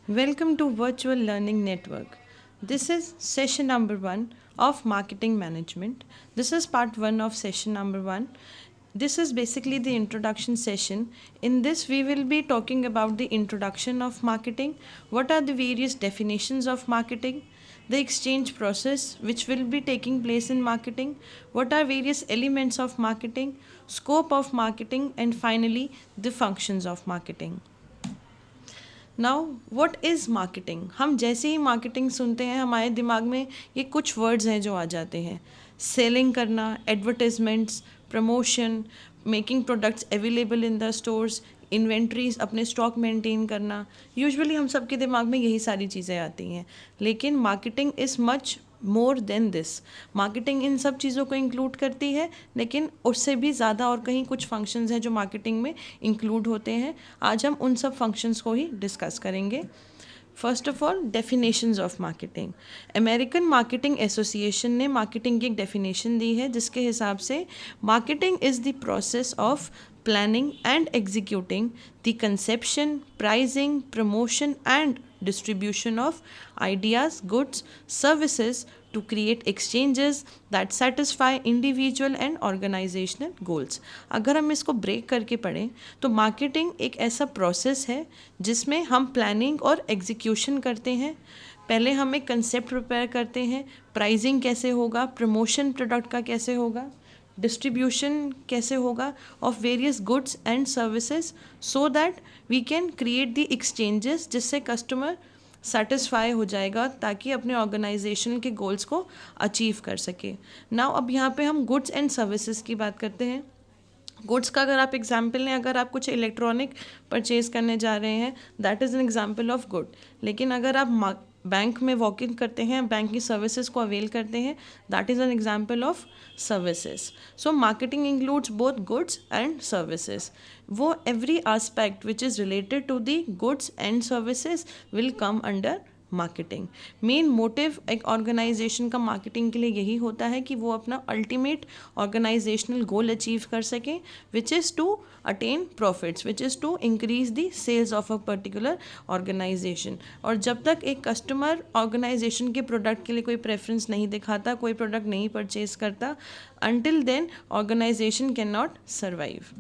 Welcome to Virtual Learning Network. This is session number 1 of Marketing Management. This is part 1 of session number 1. This is basically the introduction session. In this, we will be talking about the introduction of marketing, what are the various definitions of marketing, the exchange process which will be taking place in marketing, what are various elements of marketing, scope of marketing, and finally, the functions of marketing. Now what is marketing. हम जैसे ही marketing सुनते हैं हमारे दिमाग में ये कुछ words हैं जो आ जाते हैं. सेलिंग करना, advertisements, promotion, making products available in the stores, inventories, अपने स्टॉक मेंटेन करना. यूजुअली हम सबके दिमाग में यही सारी चीज़ें आती हैं. लेकिन marketing is much more than this. Marketing इन सब चीज़ों को इंक्लूड करती है, लेकिन उससे भी ज़्यादा और कहीं कुछ फंक्शंस हैं जो मार्केटिंग में इंक्लूड होते हैं. आज हम उन सब फंक्शंस को ही डिस्कस करेंगे. First of all, definitions of marketing. American marketing association ने मार्केटिंग की एक डेफिनेशन दी है जिसके हिसाब से marketing is the process of planning and executing the conception, pricing, promotion and distribution of ideas, goods, services to create exchanges that satisfy individual and organizational goals. अगर हम इसको ब्रेक करके पढ़ें तो मार्केटिंग एक ऐसा प्रोसेस है जिसमें हम प्लानिंग और एग्जीक्यूशन करते हैं. पहले हम एक कंसेप्ट प्रिपेयर करते हैं, प्राइसिंग कैसे होगा, प्रमोशन प्रोडक्ट का कैसे होगा, डिस्ट्रीब्यूशन कैसे होगा of various goods and services, so that we can create the exchanges जिससे कस्टमर सेटिस्फाई हो जाएगा ताकि अपने ऑर्गेनाइजेशन के गोल्स को अचीव कर सके. नाउ अब यहाँ पे हम गुड्स एंड सर्विसेज की बात करते हैं. गुड्स का अगर आप एग्जाम्पल लें, अगर आप कुछ इलेक्ट्रॉनिक परचेज करने जा रहे हैं, that is an example of good. लेकिन अगर आप बैंक में वॉक इन करते हैं, बैंक की सर्विसेज को अवेल करते हैं, that is an example of services. So marketing includes both goods and services. वो every aspect which is related to the goods and services will come under marketing. Main motive एक organisation का marketing के लिए यही होता है कि वो अपना अल्टीमेट ऑर्गेनाइजेशनल गोल अचीव कर सकें, which is to attain profits, which is to increase the sales of a particular organisation. और जब तक एक कस्टमर ऑर्गेनाइजेशन के प्रोडक्ट के लिए कोई प्रेफरेंस नहीं दिखाता, कोई प्रोडक्ट नहीं परचेज करता, until then organization cannot survive.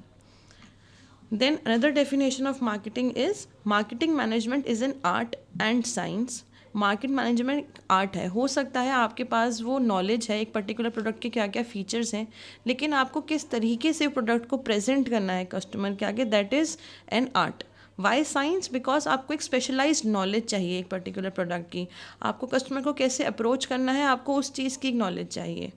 Then another definition of marketing is marketing management is an art and science. Market management art है. हो सकता है आपके पास वो नॉलेज है एक पर्टिकुलर प्रोडक्ट के क्या क्या फीचर्स हैं, लेकिन आपको किस तरीके से प्रोडक्ट को प्रेजेंट करना है कस्टमर के आगे, that is an art. Why science? Because आपको एक स्पेशलाइज्ड नॉलेज चाहिए एक पर्टिकुलर प्रोडक्ट की. आपको कस्टमर को कैसे अप्रोच करना है, आपको उस चीज़ की नॉलेज चाहिए.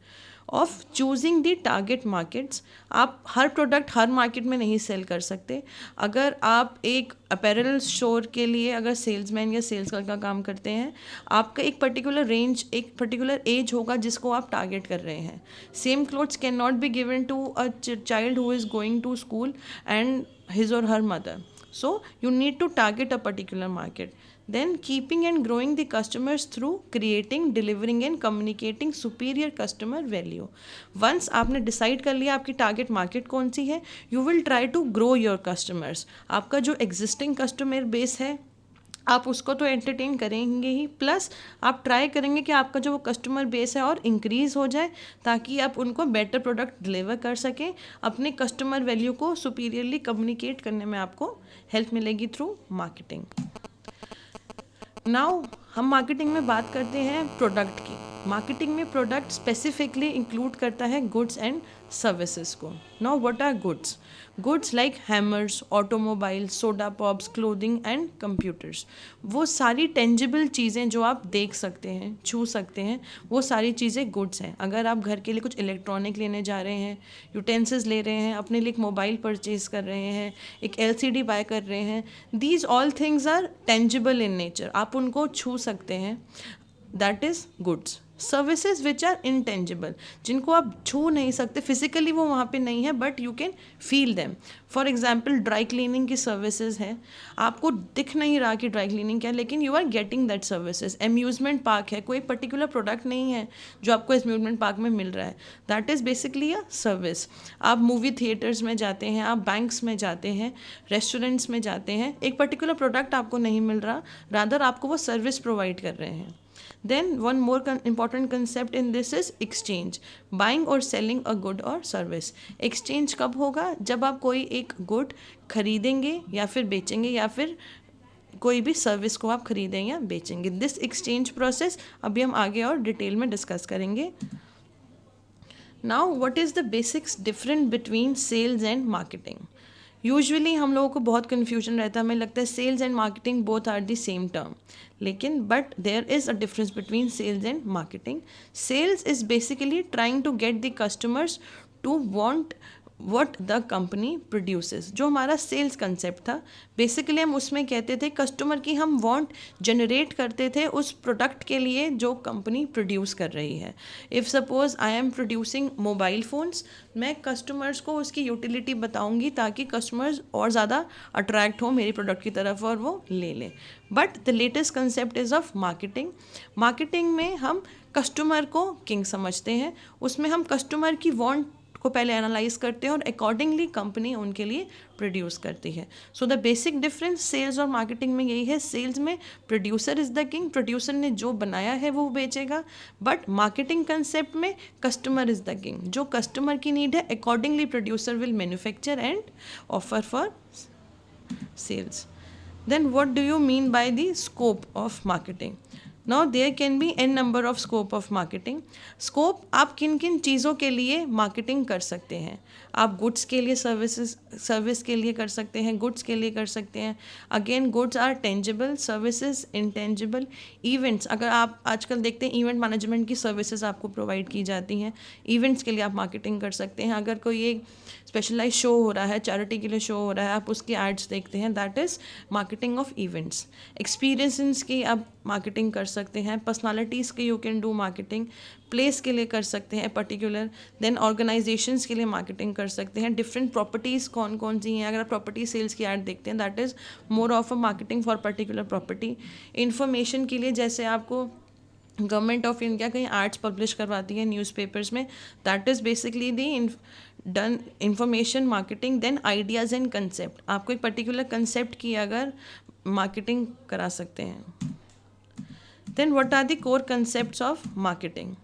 Of choosing the target markets. आप हर प्रोडक्ट हर मार्केट में नहीं सेल कर सकते. अगर आप एक अपैरल स्टोर के लिए अगर सेल्समैन या सेल्स का काम करते हैं, आपका एक पर्टिकुलर रेंज, एक पर्टिकुलर एज होगा जिसको आप टारगेट कर रहे हैं. Same clothes can not be given to a child who is going to school and his or her mother. So you need to target a particular market. Then keeping and growing the customers through creating, delivering and communicating superior customer value. Once आपने decide कर लिया आपकी target market कौन सी है, you will try to grow your customers. आपका जो existing customer base है आप उसको तो एंटरटेन करेंगे ही, प्लस आप ट्राई करेंगे कि आपका जो वो कस्टमर बेस है और इंक्रीज़ हो जाए ताकि आप उनको बेटर प्रोडक्ट डिलीवर कर सकें. अपने कस्टमर वैल्यू को सुपीरियरली कम्युनिकेट करने में आपको हेल्प मिलेगी थ्रू मार्केटिंग. नाउ हम मार्केटिंग में बात करते हैं प्रोडक्ट की. मार्केटिंग में प्रोडक्ट स्पेसिफिकली इंक्लूड करता है गुड्स एंड सर्विसेज को. Now what are goods? Goods like hammers, automobile, soda pops, clothing and computers. वो सारी टेंजिबल चीज़ें जो आप देख सकते हैं, छू सकते हैं, वो सारी चीज़ें गुड्स हैं. अगर आप घर के लिए कुछ इलेक्ट्रॉनिक लेने जा रहे हैं, यूटेंसिल्स ले रहे हैं, अपने लिए एक मोबाइल परचेज कर रहे हैं, एक LCD बाय कर रहे हैं, these all things are tangible in nature. आप उनको छू सकते हैं, that is goods. Services which are intangible, जिनको आप छू नहीं सकते, फिजिकली वो वहाँ पे नहीं है, but you can feel them. For example dry cleaning की सर्विसेज है, आपको दिख नहीं रहा कि ड्राई क्लीनिंग क्या है, लेकिन you are getting that services. Amusement park है, कोई पर्टिकुलर प्रोडक्ट नहीं है जो आपको एम्यूजमेंट पार्क में मिल रहा है, that is basically a service. आप मूवी थिएटर्स में जाते हैं, आप बैंक्स में जाते हैं, रेस्टोरेंट्स में जाते हैं, एक पर्टिकुलर प्रोडक्ट आपको नहीं मिल रहा, रादर आपको वो सर्विस प्रोवाइड कर रहे हैं. Then one more important concept in this is exchange, buying or selling a good or service. Exchange कब होगा? जब आप कोई एक गुड खरीदेंगे या फिर बेचेंगे, या फिर कोई भी सर्विस को आप खरीदेंगे या बेचेंगे. दिस एक्सचेंज प्रोसेस अभी हम आगे और डिटेल में डिस्कस करेंगे. Now what is the basics different between sales and marketing. Usually हम लोगों को बहुत कन्फ्यूजन रहता है, हमें लगता है sales and marketing both are the same term, लेकिन but there is a difference between sales and marketing. Sales is basically trying to get the customers to want what the company produces. जो हमारा sales concept था, basically हम उसमें कहते थे customer की हम वांट जनरेट करते थे उस प्रोडक्ट के लिए जो कंपनी प्रोड्यूस कर रही है. If suppose I am producing mobile phones, मैं कस्टमर्स को उसकी यूटिलिटी बताऊंगी ताकि कस्टमर्स और ज़्यादा अट्रैक्ट हो मेरी प्रोडक्ट की तरफ और वो ले लें. But the latest concept is of marketing. Marketing में हम कस्टमर को किंग समझते हैं, उसमें हम कस्टमर की वांट को पहले एनालाइज करते हैं और अकॉर्डिंगली कंपनी उनके लिए प्रोड्यूस करती है. So the basic difference sales और मार्केटिंग में यही है. सेल्स में producer is the king, producer ने जो बनाया है वो बेचेगा, बट मार्केटिंग कंसेप्ट में कस्टमर इज़ द किंग. जो कस्टमर की नीड है accordingly producer will manufacture and offer for sales. Then what do you mean by the scope of marketing? Now there can be n number of scope of marketing. Scope आप किन किन चीज़ों के लिए marketing कर सकते हैं. आप गुड्स के लिए सर्विस के लिए कर सकते हैं, गुड्स के लिए कर सकते हैं. Again goods are tangible, services intangible. Events, अगर आप आजकल देखते हैं इवेंट मैनेजमेंट की सर्विसेज आपको प्रोवाइड की जाती हैं, इवेंट्स के लिए आप मार्केटिंग कर सकते हैं. अगर कोई एक स्पेशलाइज शो हो रहा है, चैरिटी के लिए शो हो रहा है, आप उसकी एड्स देखते हैं, that is marketing of events. Experiences की आप मार्केटिंग कर सकते हैं, पर्सनालिटीज़ की you can do marketing, place के लिए कर सकते हैं पर्टिकुलर. देन ऑर्गेनाइजेशंस के लिए मार्केटिंग कर सकते हैं. डिफरेंट प्रॉपर्टीज़ कौन कौन सी हैं, अगर आप प्रॉपर्टी सेल्स की ऐड देखते हैं, that is more of a marketing for particular property. Information के लिए जैसे आपको गवर्नमेंट ऑफ इंडिया कहीं आर्ट्स पब्लिश करवाती है न्यूज़पेपर्स में, that is basically the done information marketing. Then ideas and concept, आपको एक पर्टिकुलर कंसेप्ट की अगर मार्केटिंग करा सकते हैं. Then what are the core concepts of marketing.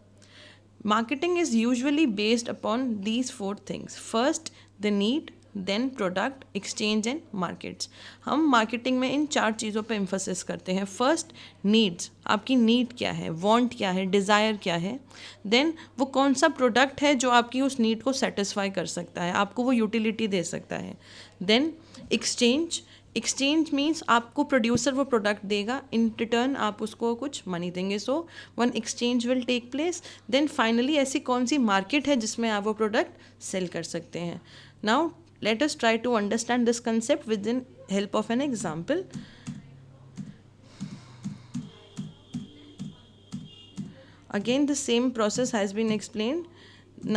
Marketing is usually based upon these four things. First, the need, then product, exchange and markets. हम marketing में इन चार चीज़ों पे एम्फोसिस करते हैं. फर्स्ट, नीड्स, आपकी नीड क्या है, वांट क्या है, डिज़ायर क्या है. देन वो कौन सा प्रोडक्ट है जो आपकी उस नीड को सेटिस्फाई कर सकता है, आपको वो यूटिलिटी दे सकता है. देन एक्सचेंज, एक्सचेंज मीन्स आपको प्रोड्यूसर वो प्रोडक्ट देगा, इन रिटर्न आप उसको कुछ मनी देंगे. So one exchange will take place. Then finally ऐसी कौन सी मार्केट है जिसमें आप वो प्रोडक्ट सेल कर सकते हैं. Now let us try to understand this concept with in help of an example. Again the same process has been explained.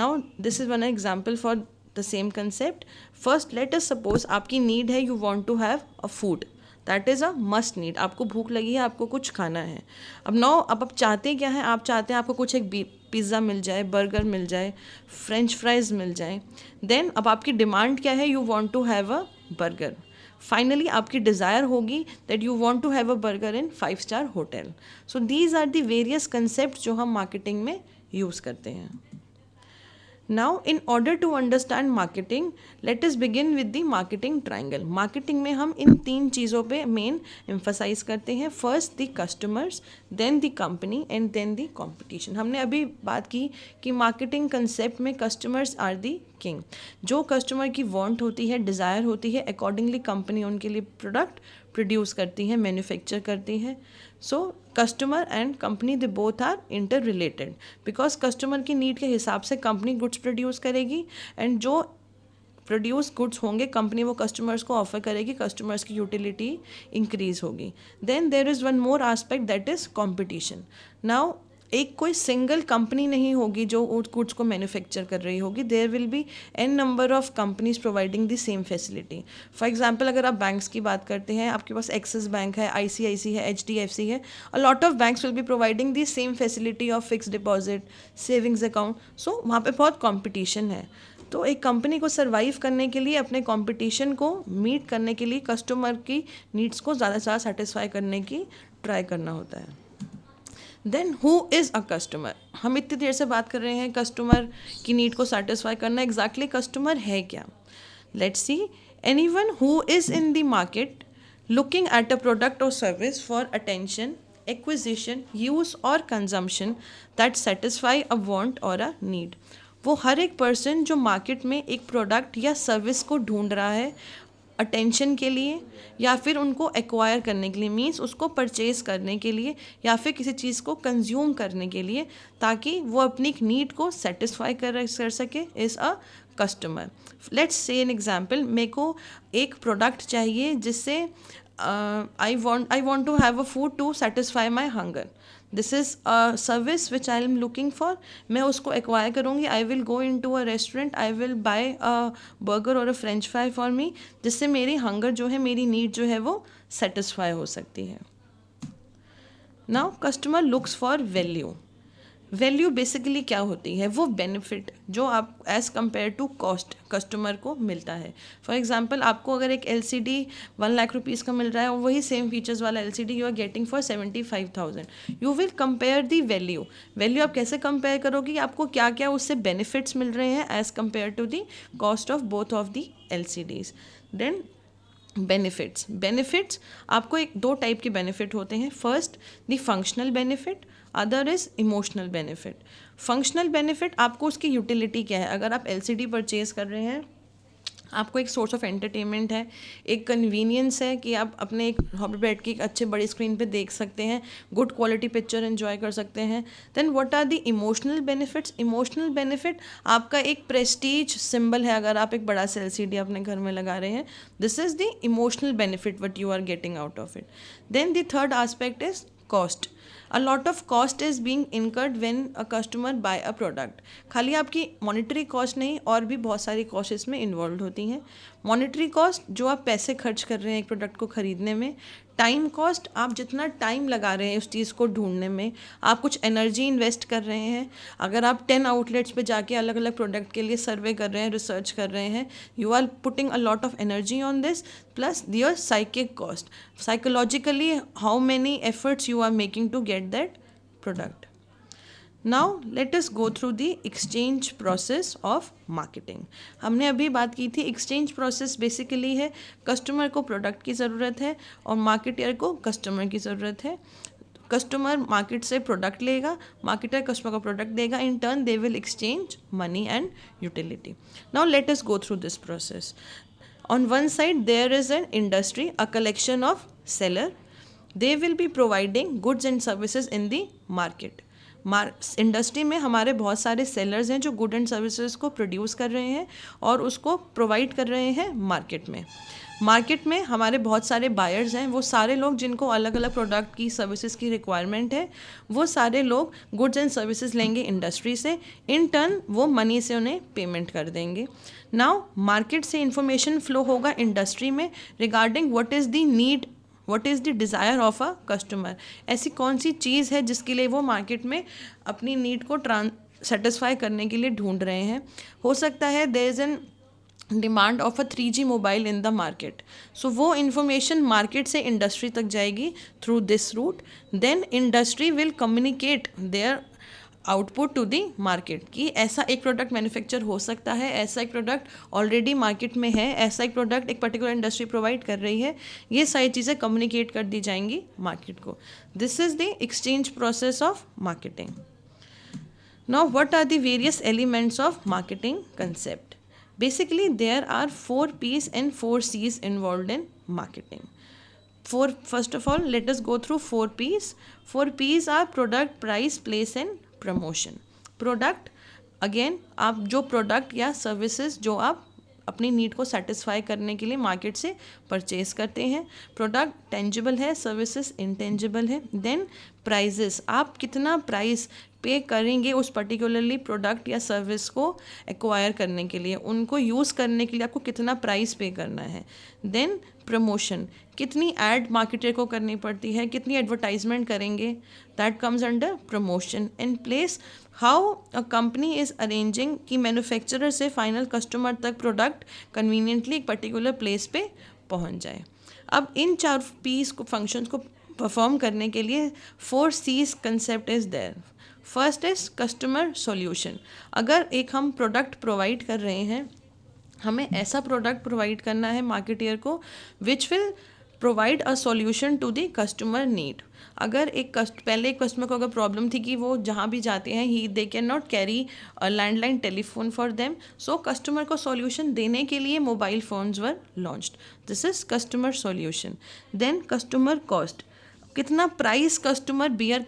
Now this is one example for the same concept. First let us suppose आपकी need है, you want to have a food, that is a must need. आपको भूख लगी है, आपको कुछ खाना है. अब आप चाहते क्या हैं, आप चाहते हैं आपको कुछ एक पिज़्ज़ा मिल जाए, बर्गर मिल जाए, फ्रेंच फ्राइज मिल जाए. देन अब आपकी डिमांड क्या है, you want to have a burger. Finally आपकी डिज़ायर होगी that you want to have a burger in 5-star hotel. So these are the various concept जो हम मार्केटिंग में यूज़ करते हैं. Now in order to understand marketing, let us begin with the marketing triangle. Marketing में हम इन तीन चीज़ों पे मेन एम्फसाइज करते हैं. First the customers, then the company and then the competition. हमने अभी बात की कि मार्केटिंग कंसेप्ट में कस्टमर्स आर द किंग. जो कस्टमर की वांट होती है, डिज़ायर होती है, अकॉर्डिंगली कंपनी उनके लिए प्रोडक्ट प्रोड्यूस करती है, मैन्युफैक्चर करती है. So customer and company they both are interrelated, because customer की नीड के हिसाब से कंपनी गुड्स प्रोड्यूस करेगी, एंड जो प्रोड्यूस गुड्स होंगे कंपनी वो कस्टमर्स को ऑफर करेगी, कस्टमर्स की यूटिलिटी इंक्रीज होगी. Then there is one more aspect that is competition. नाउ एक कोई सिंगल कंपनी नहीं होगी जो गुड्स को मैन्युफैक्चर कर रही होगी, there will be a number of companies providing the same facility. For example अगर आप बैंक्स की बात करते हैं, आपके पास एक्सिस बैंक है, आईसीआईसी है, एचडीएफसी है, a lot of banks will be providing the same facility of fix deposit, savings account, so वहाँ पे बहुत कॉम्पिटिशन है। तो एक कंपनी को सर्वाइव करने के लिए, अपने कंपटीशन को मीट करने के लिए कस्टमर की नीड्स को ज़्यादा से ज़्यादा सेटिस्फाई करने की ट्राई करना होता है। Then who is a customer, हम इतनी देर से बात कर रहे हैं कस्टमर की नीड को सेटिस्फाई करना, एग्जैक्टली कस्टमर है क्या? Let's see, anyone who is in the market looking at a product or service for attention, acquisition, use or consumption that satisfy a want or a need। वो हर एक person जो market में एक product या service को ढूंढ रहा है अटेंशन के लिए या फिर उनको एक्वायर करने के लिए, मीन्स उसको परचेज करने के लिए या फिर किसी चीज़ को कंज्यूम करने के लिए, ताकि वो अपनी नीड को सेटिस्फाई कर सके, is a customer. Let's say an example, मेरे को एक प्रोडक्ट चाहिए जिससे I want to have a food to satisfy my hunger, this is a service which I am looking for. मैं उसको एक्वायर करूँगी, I will go in to a restaurant, I will buy a burger और a french fry for me, जिससे मेरी hunger जो है, मेरी need जो है वो सेटिस्फाई हो सकती है। Now customer looks for value. Value basically क्या होती है? वो बेनिफिट जो आप as compare to cost customer को मिलता है। फॉर एग्जांपल, आपको अगर एक LCD 1 लाख रुपीज़ का मिल रहा है और वही सेम फीचर्स वाला LCD you are getting for 75,000, you will compare the value. Value आप कैसे कंपेयर करोगे कि आपको क्या क्या उससे बेनिफिट्स मिल रहे हैं as compare to the cost of both of the LCDs। Then benefits आपको एक दो टाइप के बेनिफिट होते हैं। First the functional benefit, other is emotional benefit. Functional benefit आपको उसकी यूटिलिटी क्या है। अगर आप LCD परचेज कर रहे हैं, आपको एक सोर्स ऑफ एंटरटेनमेंट है, एक कन्वीनियंस है कि आप अपने एक हॉबी बैठ के एक अच्छे बड़ी स्क्रीन पे देख सकते हैं, गुड क्वालिटी पिक्चर एंजॉय कर सकते हैं। Then what are the emotional benefits? Emotional benefit आपका एक प्रेस्टीज सिंबल है। अगर आप एक बड़ा सा LCD अपने घर में लगा रहे हैं, this is the emotional benefit what you are getting out of it. Then the third aspect is cost. A lot of cost is being incurred when a customer buy a product. खाली आपकी monetary cost नहीं, और भी बहुत सारी cost इसमें involve होती हैं। मॉनेटरी कॉस्ट जो आप पैसे खर्च कर रहे हैं एक प्रोडक्ट को ख़रीदने में। टाइम कॉस्ट, आप जितना टाइम लगा रहे हैं उस चीज़ को ढूंढने में, आप कुछ एनर्जी इन्वेस्ट कर रहे हैं। अगर आप 10 आउटलेट्स पे जाके अलग अलग प्रोडक्ट के लिए सर्वे कर रहे हैं, रिसर्च कर रहे हैं, you are putting a lot of energy on this, plus your psychic cost, psychologically how many efforts you are making to get that product. Now let us go through the exchange process of marketing. हमने अभी बात की थी, exchange process basically है customer को product की ज़रूरत है और मार्केटर को कस्टमर की ज़रूरत है। कस्टमर मार्केट से प्रोडक्ट लेगा, मार्केटर कस्टमर को प्रोडक्ट देगा, in turn they will exchange money and utility. Now let us go through this process. On one side there is an industry, a collection of seller, they will be providing goods and services in the market। Industry में हमारे बहुत सारे sellers हैं जो good and services को produce कर रहे हैं और उसको प्रोवाइड कर रहे हैं मार्केट में। मार्केट में हमारे बहुत सारे बायर्स हैं, वो सारे लोग जिनको अलग अलग प्रोडक्ट की सर्विसेज की रिक्वायरमेंट है, वो सारे लोग गुड्स एंड सर्विसेज लेंगे इंडस्ट्री से, इन टर्न वो मनी से उन्हें पेमेंट कर देंगे। नाउ मार्केट से इंफॉर्मेशन फ्लो होगा इंडस्ट्री में regarding what is the need, what is the desire of a customer. ऐसी कौन सी चीज़ है जिसके लिए वो मार्केट में अपनी नीड को सेटिस्फाई करने के लिए ढूंढ रहे हैं। हो सकता है there is an demand of a 3G mobile in the market, so वो इन्फॉर्मेशन मार्केट से इंडस्ट्री तक जाएगी through this route. Then industry will communicate their output to the market कि ऐसा एक प्रोडक्ट मैन्युफैक्चर हो सकता है, ऐसा एक प्रोडक्ट ऑलरेडी मार्केट में है, ऐसा एक प्रोडक्ट एक पर्टिकुलर इंडस्ट्री प्रोवाइड कर रही है। ये सारी चीज़ें कम्युनिकेट कर दी जाएंगी मार्केट को। This is the exchange process of marketing. Now what are the various elements of marketing concept? Basically, there are 4 P's and 4 C's involved in marketing. First of all, let us go through 4 P's. 4 P's are product, price, place and promotion. Product, again, आप जो product या services जो आप अपनी need को satisfy करने के लिए मार्केट से परचेज करते हैं। प्रोडक्ट टेंजिबल है, सर्विसेज इंटेंजिबल है। देन प्राइजेस, आप कितना प्राइस पे करेंगे उस पर्टिकुलरली प्रोडक्ट या सर्विस को एक्वायर करने के लिए, उनको यूज़ करने के लिए आपको कितना प्राइस पे करना है। देन प्रमोशन, कितनी एड मार्केटर को करनी पड़ती है, कितनी एडवर्टाइजमेंट करेंगे, that comes under promotion. In place, how a company is arranging कि मैन्युफैक्चरर से फाइनल कस्टमर तक प्रोडक्ट कन्वीनियंटली एक पर्टिकुलर प्लेस पे पहुंच जाए। अब इन 4 पीस को फंक्शंस को परफॉर्म करने के लिए 4 C's concept is there. First is customer solution. अगर एक हम प्रोडक्ट प्रोवाइड कर रहे हैं, हमें ऐसा प्रोडक्ट प्रोवाइड करना है मार्केटियर को which will provide a solution to the customer need. अगर पहले एक कस्टमर को अगर प्रॉब्लम थी कि वो जहाँ भी जाते हैं they can not carry a landline telephone for them, so customer को सॉल्यूशन देने के लिए mobile phones were launched. This is customer solution. Then customer cost, कितना प्राइस कस्टमर बियर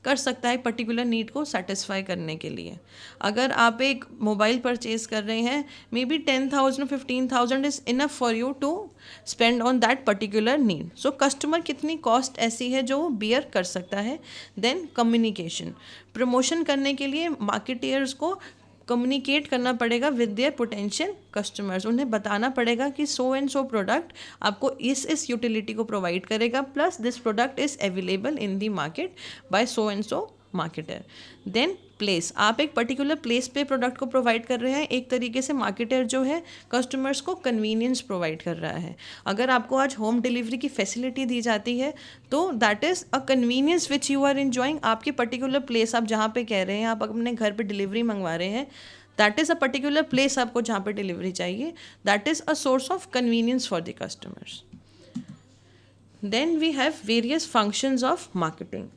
कर सकता है पर्टिकुलर नीड को सेटिस्फाई करने के लिए। अगर आप एक मोबाइल परचेज कर रहे हैं, may be 10,000 15,000 is enough for you to spend on that particular need. So customer कितनी कॉस्ट ऐसी है जो बियर कर सकता है। देन कम्युनिकेशन, प्रमोशन करने के लिए मार्केटियर्स को कम्युनिकेट करना पड़ेगा विद देयर पोटेंशियल कस्टमर्स। उन्हें बताना पड़ेगा कि सो एंड सो प्रोडक्ट आपको इस यूटिलिटी को प्रोवाइड करेगा, plus this product is available in the market by so and so marketer. Then place, आप एक पर्टिकुलर प्लेस पे प्रोडक्ट को प्रोवाइड कर रहे हैं। एक तरीके से मार्केटर जो है कस्टमर्स को कन्वीनियंस प्रोवाइड कर रहा है। अगर आपको आज होम डिलीवरी की फैसिलिटी दी जाती है तो that is a convenience which you are enjoying. आपके पर्टिकुलर प्लेस आप जहाँ पे कह रहे हैं, आप अपने घर पे डिलीवरी मंगवा रहे हैं, that is a particular place आपको जहाँ पे डिलीवरी चाहिए, that is a source of convenience for the customers. Then we have various functions of marketing.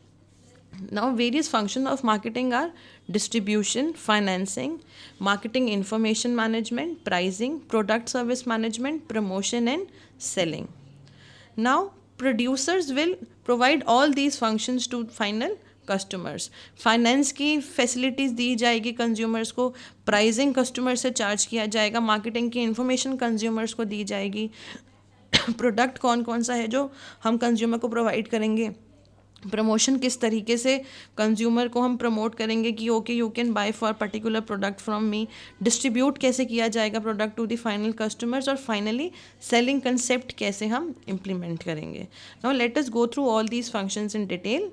Now, various functions of marketing are distribution, financing, marketing information management, pricing, product service management, promotion, and selling. Now, producers will provide all these functions to final customers. Finance की facilities दी जाएगी consumers को, pricing customer से charge किया जाएगा, marketing की information consumers को दी जाएगी, product कौन कौन सा है जो हम कंज्यूमर को प्रोवाइड करेंगे, प्रमोशन किस तरीके से कंज्यूमर को हम प्रमोट करेंगे कि okay you can buy for particular product from me, distribute कैसे किया जाएगा product to the final customers, और फाइनली सेलिंग कंसेप्ट कैसे हम इम्प्लीमेंट करेंगे। Now let us go through all these functions in detail.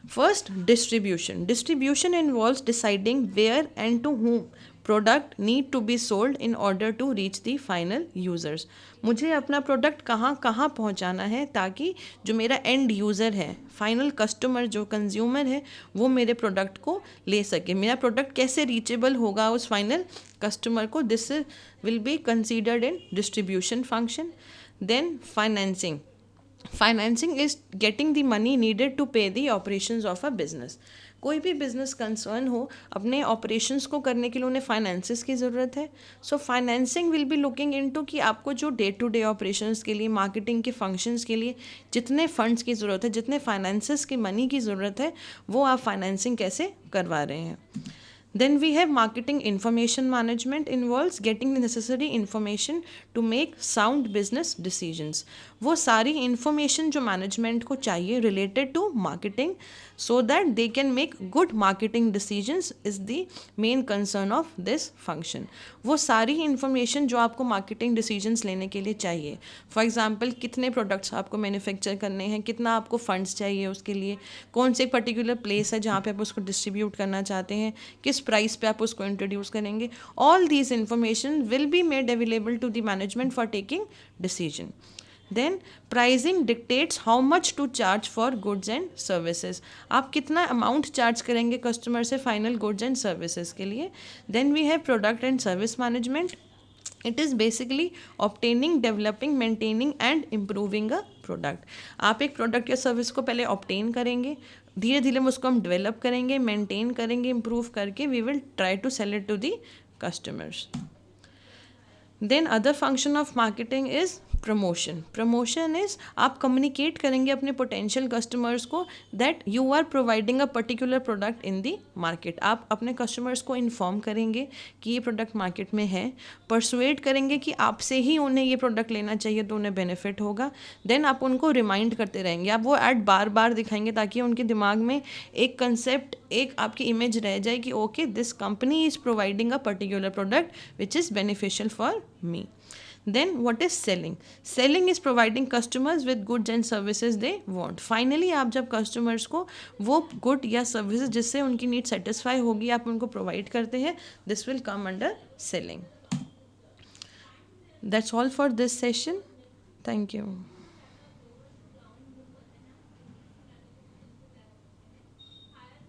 First, distribution. Distribution involves deciding where and to whom product need to be sold in order to reach the final users. मुझे अपना product कहाँ कहाँ पहुँचाना है ताकि जो मेरा end user है, फाइनल कस्टमर जो कंज्यूमर है, वो मेरे प्रोडक्ट को ले सके। मेरा प्रोडक्ट कैसे रीचेबल होगा उस फाइनल कस्टमर को, this will be considered in distribution function. Then financing. Financing is getting the money needed to pay the operations of a business. कोई भी बिजनेस कंसर्न हो, अपने ऑपरेशंस को करने के लिए उन्हें फाइनेंसेस की ज़रूरत है। So financing will be looking into कि आपको जो डे टू डे ऑपरेशंस के लिए, मार्केटिंग के फंक्शंस के लिए जितने फंड्स की ज़रूरत है, जितने फाइनेंसेस की मनी की ज़रूरत है, वो आप फाइनेंसिंग कैसे करवा रहे हैं। Then we have marketing information management involves getting the necessary information to make sound business decisions. वो सारी information जो management को चाहिए related to marketing so that they can make good marketing decisions is the main concern of this function. वो सारी information जो आपको marketing decisions लेने के लिए चाहिए, for example कितने products आपको manufacture करने हैं, कितना आपको funds चाहिए उसके लिए, कौन से particular place है जहाँ पे आप उसको distribute करना चाहते हैं, किस प्राइस पे आप उसको इंट्रोड्यूस करेंगे, all these information will be made available to the management for taking decision. Then pricing dictates how much to charge for goods and services. आप कितना अमाउंट चार्ज करेंगे कस्टमर से फाइनल गुड्स एंड सर्विसेज के लिए। Then we have product and service management. It is basically obtaining, developing, maintaining and improving a product. आप एक product या service को पहले ऑब्टेन करेंगे, धीरे धीरे उसको हम डेवलप करेंगे, मेंटेन करेंगे, इम्प्रूव करके we will try to sell it to the customers. Then other function of marketing is promotion. Promotion is आप कम्युनिकेट करेंगे अपने पोटेंशियल कस्टमर्स को that you are providing a particular product in the market. आप अपने customers को inform करेंगे कि ये प्रोडक्ट मार्केट में है, परसुएट करेंगे कि आपसे ही उन्हें ये प्रोडक्ट लेना चाहिए तो उन्हें बेनिफिट होगा. देन आप उनको रिमाइंड करते रहेंगे, आप वो ऐड बार बार दिखाएंगे ताकि उनके दिमाग में एक कंसेप्ट, एक आपकी इमेज रह जाए कि okay this company is providing a particular product which is beneficial for me. Then what is selling? Selling is providing customers with goods and services they want. Finally आप जब customers को वो good या services जिससे उनकी need satisfy होगी आप उनको provide करते हैं, this will come under selling. That's all for this session. Thank you.